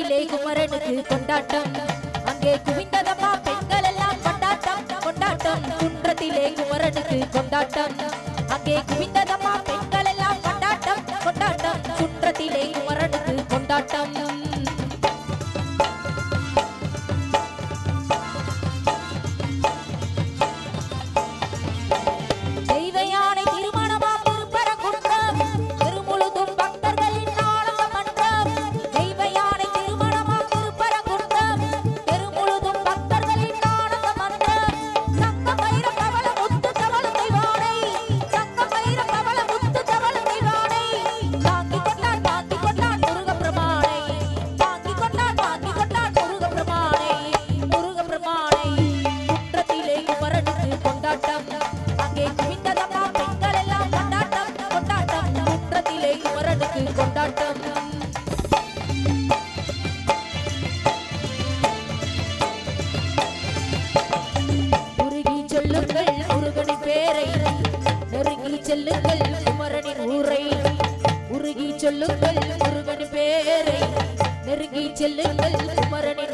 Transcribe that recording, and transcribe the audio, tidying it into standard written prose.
குன்றத்திலே குமரனுக்கு கொண்டாட்டம் அங்கே குவிந்ததம்மா பெண்கள் எல்லாம் கொண்டாட்டம் கொண்டாட்டம் குன்றத்திலே குமரனுக்கு கொண்டாட்டம் அங்கே குவிந்ததம்மா பெண்கள் எல்லாம் கொண்டாட்டம் கொண்டாட்டம் குன்றத்திலே குமரனுக்கு கொண்டாட்டம் செல்லுங்கள் குமரனின் ஊரை உருகி சொல்லுங்கள் முருகன் பேரை நெருங்கி செல்லுங்கள் குமரனின்